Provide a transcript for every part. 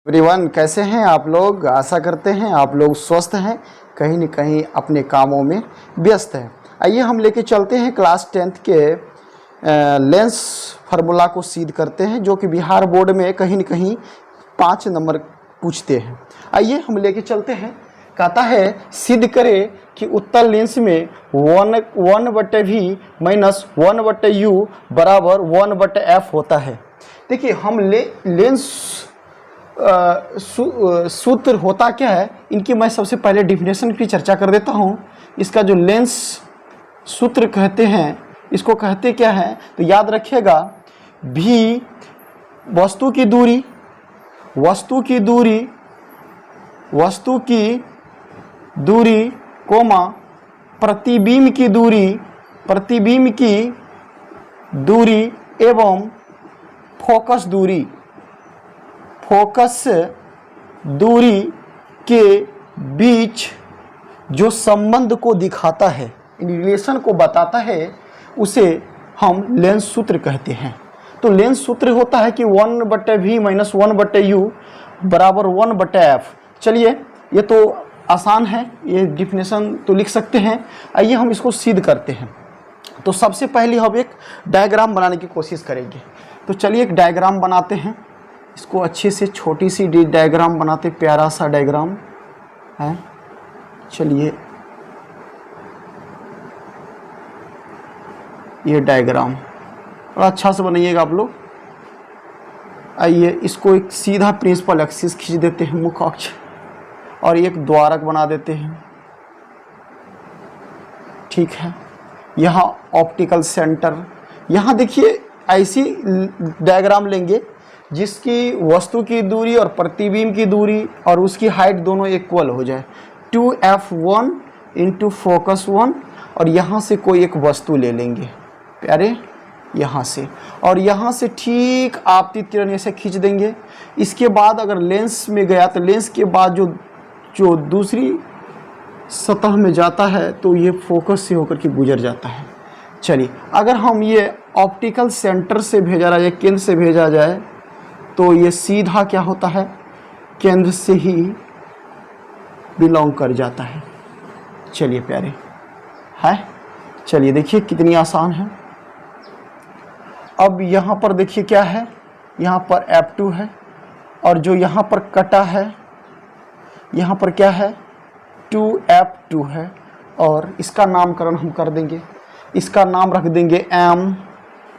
Everyone, कैसे हैं आप लोग। आशा करते हैं आप लोग स्वस्थ हैं, कहीं न कहीं अपने कामों में व्यस्त हैं। आइए हम लेके चलते हैं क्लास 10th के लेंस फार्मूला को सिद्ध करते हैं, जो कि बिहार बोर्ड में कहीं न कहीं 5 नंबर पूछते हैं। आइए हम लेके चलते हैं। कहता है सिद्ध करें कि उत्तल लेंस में 1/v माइनस 1/u बराबर 1/f होता है। देखिए हम लेंस सूत्र होता क्या है, इनकी मैं सबसे पहले डिफिनेशन की चर्चा कर देता हूँ। इसका जो लेंस सूत्र कहते हैं, इसको कहते क्या है, तो याद रखिएगा भी वस्तु की दूरी कोमा प्रतिबिंब की दूरी एवं फोकस दूरी के बीच जो संबंध को दिखाता है, इन रिलेशन को बताता है, उसे हम लेंस सूत्र कहते हैं। तो लेंस सूत्र होता है कि 1/v माइनस 1/u बराबर 1/f। चलिए, ये तो आसान है, ये डिफिनेशन तो लिख सकते हैं। आइए हम इसको सिद्ध करते हैं। तो सबसे पहले हम एक डायग्राम बनाने की कोशिश करेंगे। तो चलिए एक डायग्राम बनाते हैं। इसको अच्छे से छोटी सी डायग्राम बनाते, प्यारा सा डायग्राम है। चलिए ये डायग्राम बड़ा अच्छा से बनाइएगा आप लोग। आइए इसको एक सीधा प्रिंसिपल एक्सिस खींच देते हैं, मुख्य अक्ष, और एक द्वारक बना देते हैं। ठीक है, यहाँ ऑप्टिकल सेंटर। यहाँ देखिए ऐसी डायग्राम लेंगे जिसकी वस्तु की दूरी और प्रतिबिंब की दूरी और उसकी हाइट दोनों इक्वल हो जाए। 2f1 इंटू फोकस 1, और यहाँ से कोई एक वस्तु ले लेंगे प्यारे, यहाँ से, और यहाँ से ठीक आपतित किरण ऐसे खींच देंगे। इसके बाद अगर लेंस में गया तो लेंस के बाद जो दूसरी सतह में जाता है तो ये फोकस से होकर के गुजर जाता है। चलिए, अगर हम ये ऑप्टिकल सेंटर से भेजा जाए, केंद्र से भेजा जाए, तो ये सीधा क्या होता है, केंद्र से ही बिलोंग कर जाता है। चलिए प्यारे है, चलिए देखिए कितनी आसान है। अब यहाँ पर देखिए क्या है, यहाँ पर F2 है, और जो यहाँ पर कटा है यहाँ पर क्या है, 2F2 है, और इसका नामकरण हम कर देंगे। इसका नाम रख देंगे M,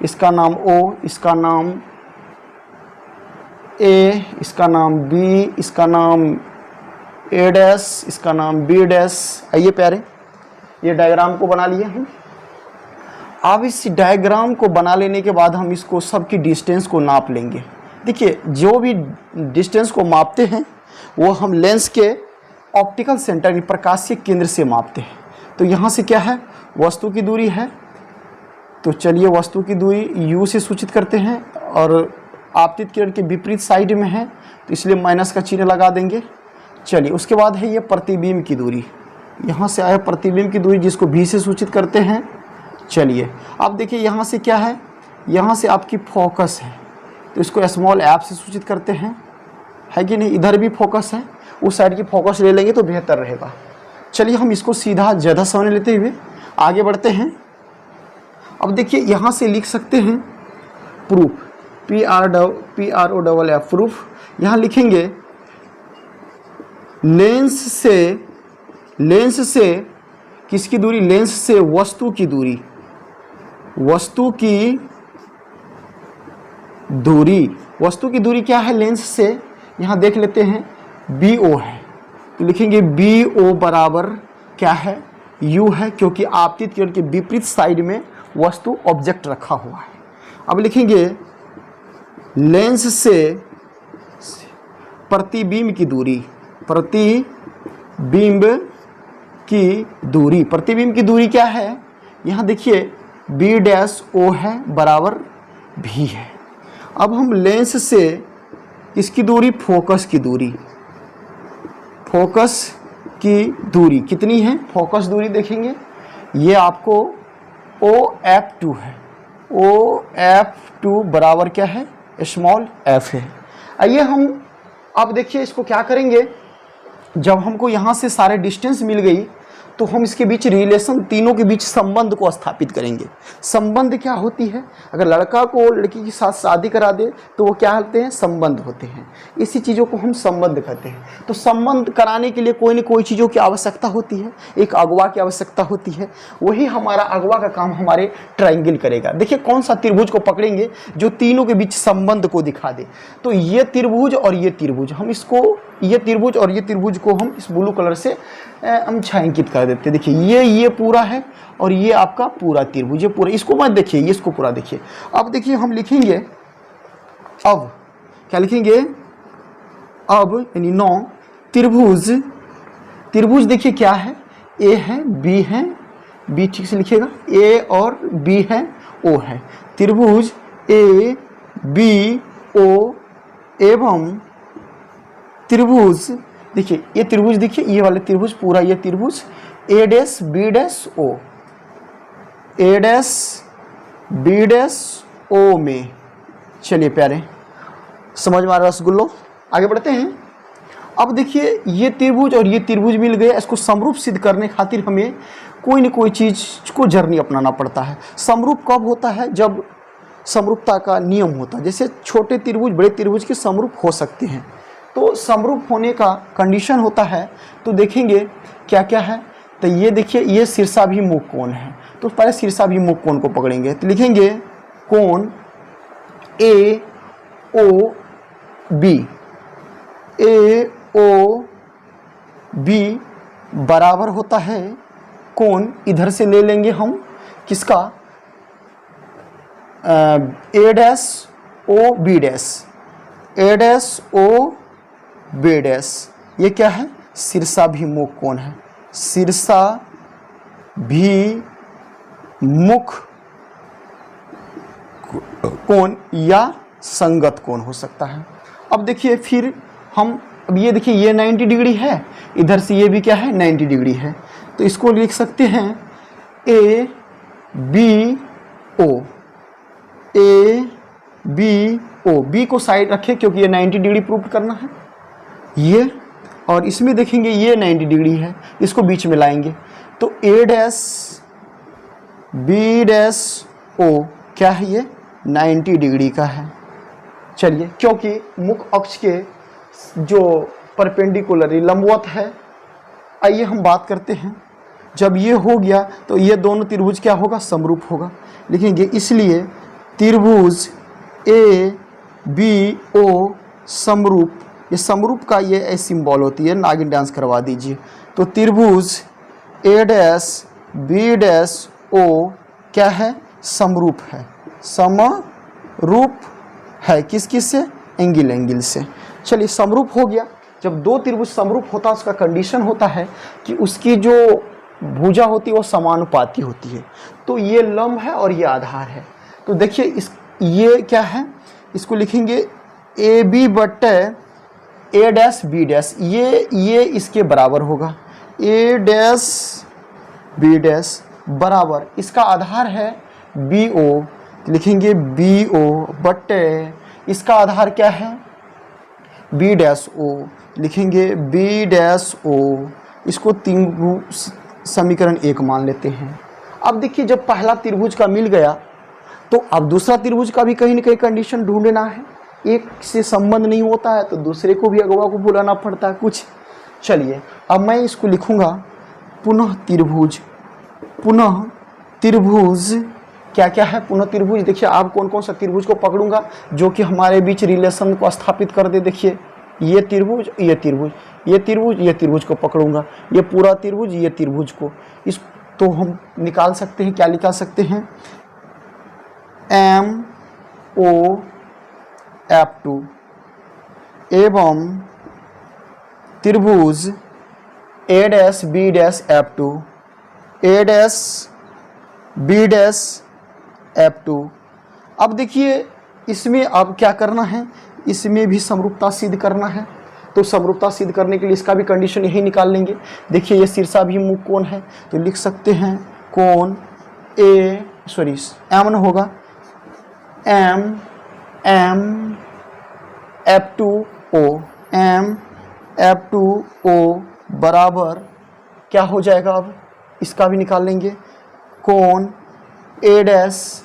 इसका नाम O, इसका नाम A, इसका नाम B, इसका नाम A डैश, इसका नाम B डैश। आइए प्यारे, ये डायग्राम को बना लिए हम। अब इस डायग्राम को बना लेने के बाद हम इसको सबकी डिस्टेंस को नाप लेंगे। देखिए जो भी डिस्टेंस को मापते हैं वो हम लेंस के ऑप्टिकल सेंटर की प्रकाशीय केंद्र से मापते हैं। तो यहाँ से क्या है, वस्तु की दूरी है। तो चलिए वस्तु की दूरी u से सूचित करते हैं, और आपतित किरण के विपरीत साइड में है तो इसलिए माइनस का चिन्ह लगा देंगे। चलिए, उसके बाद है ये प्रतिबिंब की दूरी। यहाँ से आया प्रतिबिंब की दूरी, जिसको v से सूचित करते हैं। चलिए अब देखिए यहाँ से क्या है, यहाँ से आपकी फोकस है, तो इसको स्मॉल f से सूचित करते हैं, है कि नहीं। इधर भी फोकस है, उस साइड की फोकस ले लेंगे तो बेहतर रहेगा। चलिए हम इसको सीधा ज़्यादा समय लेते हुए आगे बढ़ते हैं। अब देखिए यहाँ से लिख सकते हैं प्रूफ, PROFF प्रूफ। यहाँ लिखेंगे लेंस से किसकी दूरी, लेंस से वस्तु की दूरी क्या है लेंस से, यहाँ देख लेते हैं BO है, तो लिखेंगे BO बराबर क्या है, U है, क्योंकि आपतित किरण के विपरीत साइड में वस्तु ऑब्जेक्ट रखा हुआ है। अब लिखेंगे लेंस से प्रतिबिंब की दूरी क्या है, यहाँ देखिए B डैश O है बराबर V है। अब हम लेंस से इसकी दूरी, फोकस की दूरी कितनी है, फोकस दूरी देखेंगे, ये आपको OF2 है। OF2 बराबर क्या है, स्मॉल f है। आइए हम अब देखिए इसको क्या करेंगे, जब हमको यहाँ से सारे डिस्टेंस मिल गई तो हम इसके बीच रिलेशन, तीनों के बीच संबंध को स्थापित करेंगे। संबंध क्या होती है, अगर लड़का को लड़की के साथ शादी करा दे तो वो क्या होते हैं, संबंध होते हैं। इसी चीज़ों को हम संबंध कहते हैं। तो संबंध कराने के लिए कोई न कोई चीज़ों की आवश्यकता होती है, एक अगवा की आवश्यकता होती है। वही हमारा अगवा का काम हमारे ट्रायंगल करेगा। देखिए कौन सा त्रिभुज को पकड़ेंगे जो तीनों के बीच संबंध को दिखा दे। तो ये त्रिभुज और ये त्रिभुज, हम इसको, ये त्रिभुज और ये त्रिभुज को हम इस ब्लू कलर से हम छायांकित कर देते हैं। देखिए ये पूरा है और ये आपका पूरा त्रिभुज, ये पूरा, इसको मत देखिए, ये इसको पूरा देखिए। अब देखिए हम लिखेंगे, अब क्या लिखेंगे, अब यानी 9 त्रिभुज। त्रिभुज देखिए क्या है, ए है, बी है, बी ठीक से लिखिएगा, ए और बी है, ओ है। त्रिभुज ए बी ओ एवं त्रिभुज, देखिए ये त्रिभुज, देखिए ये वाले त्रिभुज पूरा, ये त्रिभुज ए डैश बी डैश ओ, ए डैश बी डैश ओ में। चलिए प्यारे, समझ में आ रहा रसगुल्लो, आगे बढ़ते हैं। अब देखिए ये त्रिभुज और ये त्रिभुज मिल गए, इसको समरूप सिद्ध करने खातिर हमें कोई न कोई चीज़ को जर्नी अपनाना पड़ता है। समरूप कब होता है, जब समरूपता का नियम होता है। जैसे छोटे त्रिभुज बड़े त्रिभुज के समरूप हो सकते हैं, तो समरूप होने का कंडीशन होता है। तो देखेंगे क्या क्या है, तो ये देखिए ये शीर्षाभिमुख कोण है, तो पहले शीर्षाभिमुख कोण को पकड़ेंगे। तो लिखेंगे कोण ए ओ बी, ए ओ बी बराबर होता है कोण, इधर से ले लेंगे हम किसका, ए डैश ओ बी डैश, ए डैश ओ बी डैश, ये क्या है, शीर्षाभिमुख कोण है। शीर्षाभिमुख कोण या संगत कोण हो सकता है। अब देखिए फिर हम, अब ये देखिए ये 90 डिग्री है, इधर से ये भी क्या है 90 डिग्री है, तो इसको लिख सकते हैं A B O, A B O, B को साइड रखें क्योंकि ये 90 डिग्री प्रूव करना है ये, और इसमें देखेंगे ये 90 डिग्री है, इसको बीच में लाएंगे तो ए डैश बी डैश ओ क्या है, ये 90 डिग्री का है। चलिए क्योंकि मुख्य अक्ष के जो परपेंडिकुलर लंबवत है, आइए हम बात करते हैं। जब ये हो गया तो ये दोनों त्रिभुज क्या होगा, समरूप होगा, लिखेंगे इसलिए त्रिभुज ए बी ओ समरूप, ये समरूप का ये सिंबल होती है, नागिन डांस करवा दीजिए। तो त्रिभुज ए डैश बी डैश ओ क्या है, समरूप है, समरूप है किस किस से, एंगल एंगल से। चलिए समरूप हो गया। जब दो त्रिभुज समरूप होता है उसका कंडीशन होता है कि उसकी जो भुजा होती है वो समानुपाती होती है। तो ये लंब है और ये आधार है। तो देखिए इस, ये क्या है, इसको लिखेंगे ए बी बट्टे ए डैश बी डैश, ये इसके बराबर होगा, ए डैश बी डैश बराबर, इसका आधार है बी ओ, लिखेंगे बी ओ बट्टे इसका आधार क्या है, बी डैश ओ, लिखेंगे बी डैश ओ। इसको तीन समीकरण 1 मान लेते हैं। अब देखिए जब पहला त्रिभुज का मिल गया तो अब दूसरा त्रिभुज का भी कहीं ना कहीं कंडीशन ढूंढना है। एक से संबंध नहीं होता है तो दूसरे को भी अगवा को बुलाना पड़ता है कुछ। चलिए अब मैं इसको लिखूंगा पुनः त्रिभुज। पुनः त्रिभुज क्या क्या है, पुनः त्रिभुज देखिए आप कौन कौन सा त्रिभुज को पकड़ूंगा जो कि हमारे बीच रिलेशन को स्थापित कर दे। देखिए ये त्रिभुज, ये त्रिभुज, ये त्रिभुज, ये त्रिभुज को पकड़ूंगा, ये पूरा त्रिभुज, ये त्रिभुज को, इस तो हम निकाल सकते हैं, क्या निकाल सकते हैं, एम ओ F2 एवं त्रिभुज ए डैश बी डैश F2, ए डैश बी डैश F2। अब देखिए इसमें अब क्या करना है, इसमें भी समरूपता सिद्ध करना है। तो समरूपता सिद्ध करने के लिए इसका भी कंडीशन यही निकाल लेंगे। देखिए ये शीर्षाभिमुख कोण है तो लिख सकते हैं कोण एम न होगा एम F2O एम F2O बराबर क्या हो जाएगा, अब इसका भी निकाल लेंगे, कोण A डैश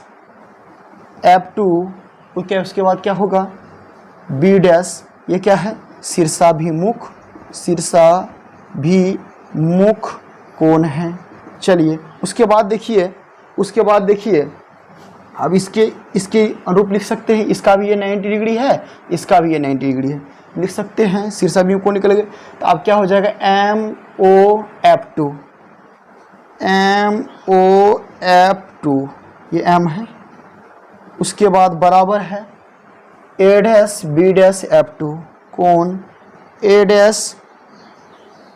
F2 क्या, उसके बाद क्या होगा B डैश, ये क्या है शीर्षाभिमुख कोण है। चलिए उसके बाद देखिए अब इसके अनुरूप लिख सकते हैं, इसका भी ये 90 डिग्री है, इसका भी ये 90 डिग्री है, लिख सकते हैं शीर्षाभिमुख कोण निकलेंगे। तो अब क्या हो जाएगा MOF2 ये M है, उसके बाद बराबर है A dash B dash F2 कोण A dash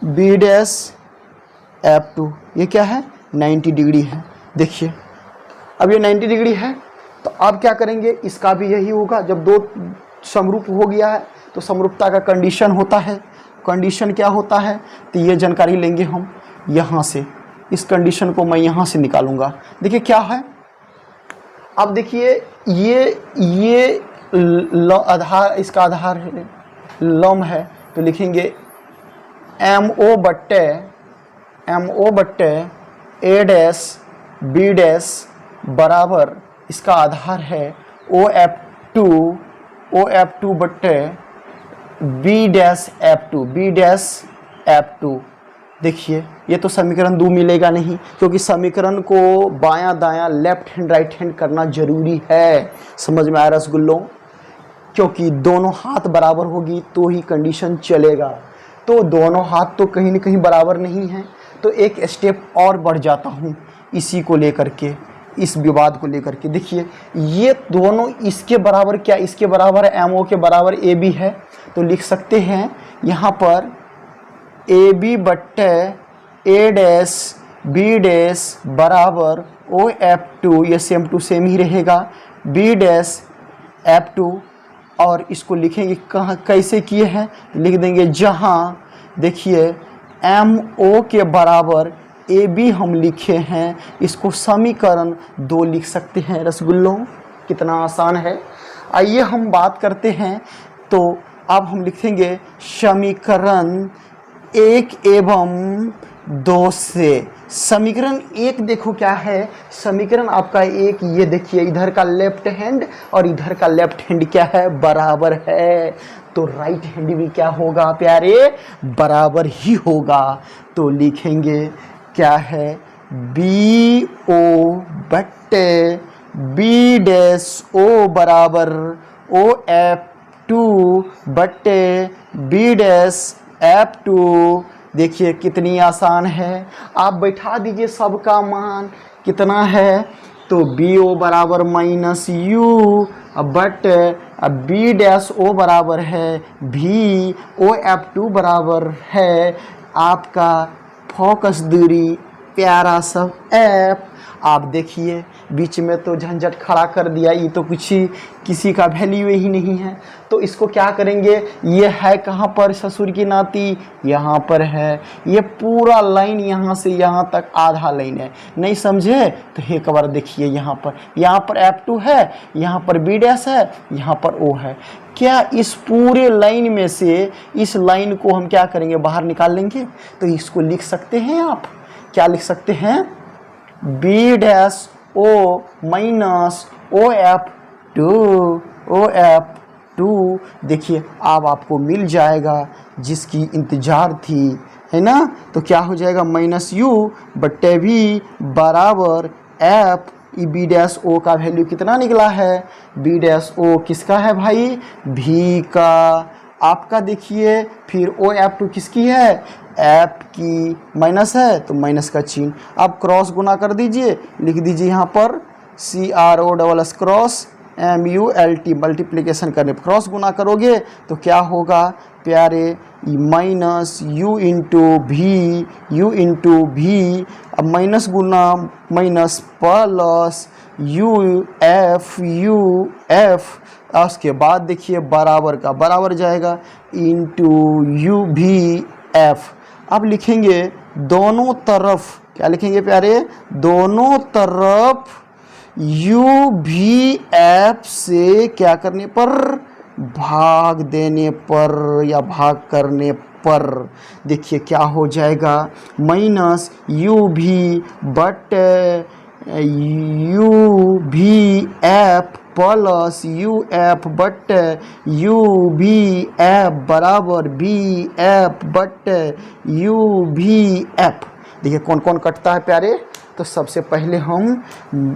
B dash F2 ये क्या है 90 डिग्री है। देखिए अब ये 90 डिग्री है, तो अब क्या करेंगे, इसका भी यही होगा। जब दो समरूप हो गया है तो समरूपता का कंडीशन होता है, कंडीशन क्या होता है, तो ये जानकारी लेंगे हम यहाँ से, इस कंडीशन को मैं यहाँ से निकालूंगा। देखिए क्या है, अब देखिए ये आधार, इसका आधार है लंब है, तो लिखेंगे MO बट्टे A डैश B डैश बराबर, इसका आधार है OF2 बट्टे B डैश F2। देखिए ये तो समीकरण 2 मिलेगा नहीं, क्योंकि समीकरण को बायां दायां लेफ्ट हैंड राइट हैंड करना जरूरी है। समझ में आया रसगुल्लों, क्योंकि दोनों हाथ बराबर होगी तो ही कंडीशन चलेगा। तो दोनों हाथ तो कहीं न कहीं बराबर नहीं है, तो एक स्टेप और बढ़ जाता हूँ इसी को लेकर के, इस विवाद को लेकर के। देखिए ये दोनों इसके बराबर, क्या इसके बराबर है, MO के बराबर AB है, तो लिख सकते हैं यहाँ पर AB बट्टे A डैश B डैश बराबर OF2, ये सेम टू सेम ही रहेगा, B डैश F2। और इसको लिखेंगे कहाँ, कैसे किए हैं, लिख देंगे जहाँ देखिए MO के बराबर AB हम लिखे हैं, इसको समीकरण 2 लिख सकते हैं। रसगुल्लों कितना आसान है। आइए हम बात करते हैं, तो अब हम लिखेंगे समीकरण 1 एवं 2 से। समीकरण 1 देखो क्या है, समीकरण आपका 1 ये देखिए, इधर का लेफ्ट हैंड और इधर का लेफ्ट हैंड क्या है, बराबर है, तो राइट हैंड भी क्या होगा प्यारे, बराबर ही होगा। तो लिखेंगे क्या है, BO बट्टे B डैश O बराबर OF2 बट्टे B डैश F2। देखिए कितनी आसान है, आप बैठा दीजिए सबका मान कितना है, तो BO बराबर -U but B dash O बराबर है V, OF2 बराबर है आपका फोकस दूरी प्यारा सब F। आप देखिए बीच में तो झंझट खड़ा कर दिया, ये तो कुछ ही किसी का वैल्यू ही नहीं है। तो इसको क्या करेंगे, ये है कहाँ पर ससुर की नाती, यहाँ पर है, ये पूरा लाइन यहाँ से यहाँ तक आधा लाइन है, नहीं समझे तो एक बार देखिए, यहाँ पर F2 है, यहाँ पर B डैश है, यहाँ पर O है। क्या इस पूरे लाइन में से इस लाइन को हम क्या करेंगे, बाहर निकाल लेंगे। तो इसको लिख सकते हैं, आप क्या लिख सकते हैं, B dash O minus OF2। देखिए अब आपको मिल जाएगा जिसकी इंतजार थी, है ना। तो क्या हो जाएगा, -U बट्टे V बराबर F। B डैश O का वैल्यू कितना निकला है, B डैश O किसका है भाई, V का। आपका देखिए फिर OF2 किसकी है, F की, माइनस है तो माइनस का चिन्ह, आप क्रॉस गुना कर दीजिए, लिख दीजिए यहाँ पर CROSS क्रॉस MULT, मल्टीप्लिकेशन करने पर क्रॉस गुना करोगे तो क्या होगा प्यारे, -U इंटू V, अब माइनस गुना माइनस प्लस UF। उसके बाद देखिए बराबर का बराबर जाएगा इंटू UVF। अब लिखेंगे दोनों तरफ, क्या लिखेंगे प्यारे, दोनों तरफ UVF से क्या करने पर भाग देने पर या भाग करने पर देखिए क्या हो जाएगा, माइनस यू भी बट यू भी F plus U F but you भी एफ बराबर बी एफ बट यू भी एफ। देखिए कौन कौन कटता है प्यारे, तो सबसे पहले हम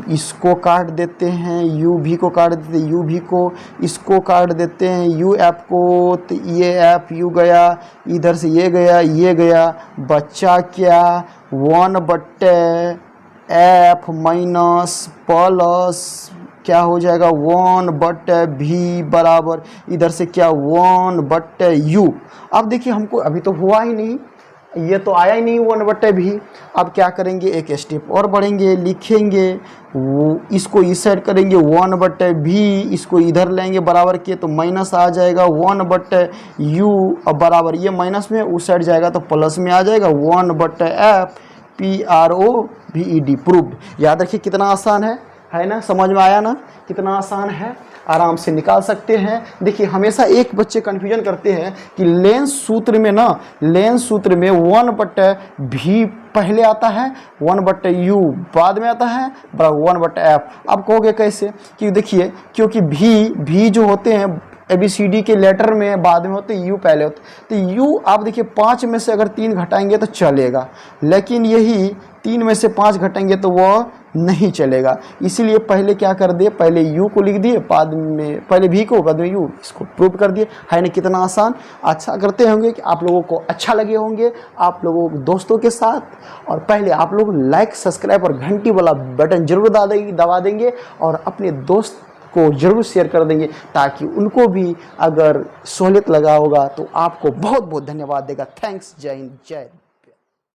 इसको काट देते हैं, यू भी को काट देते हैं, यू भी को इसको काट देते हैं, यू एफ को, तो ये एफ यू गया, इधर से ये गया, ये गया, बच्चा क्या 1/, एफ माइनस प्लस क्या हो जाएगा 1/v बराबर इधर से क्या 1/u। अब देखिए हमको अभी तो हुआ ही नहीं, ये तो आया ही नहीं 1/v। अब क्या करेंगे, एक स्टेप और बढ़ेंगे, लिखेंगे वो इसको इस साइड करेंगे 1/v, इसको इधर लेंगे बराबर के तो माइनस आ जाएगा 1/u, अब बराबर ये माइनस में उस साइड जाएगा तो प्लस में आ जाएगा 1/f PROVED प्रूव्ड। याद रखिए कितना आसान है ना, समझ में आया ना कितना आसान है, आराम से निकाल सकते हैं। देखिए हमेशा एक बच्चे कन्फ्यूजन करते हैं कि लेंस सूत्र में ना, लेंस सूत्र में 1/v पहले आता है, 1/u बाद में आता है, 1/f। अब कहोगे कैसे, कि देखिए क्योंकि भी जो होते हैं ABCD के लेटर में बाद में होते, यू पहले होते, तो यू आप देखिए 5 में से अगर 3 घटाएंगे तो चलेगा, लेकिन यही 3 में से 5 घटाएंगे तो वह नहीं चलेगा। इसीलिए पहले क्या कर दिए, पहले यू को लिख दिए, बाद में पहले भी को बाद में यू, इसको प्रूव कर दिए। है ना कितना आसान। अच्छा करते होंगे कि आप लोगों को अच्छा लगे होंगे, आप लोगों को दोस्तों के साथ, और पहले आप लोग लाइक सब्सक्राइब और घंटी वाला बटन जरूर दबा देंगे और अपने दोस्त को जरूर शेयर कर देंगे, ताकि उनको भी अगर सहूलियत लगा होगा तो आपको बहुत बहुत धन्यवाद देगा। थैंक्स, जय हिंद, जय।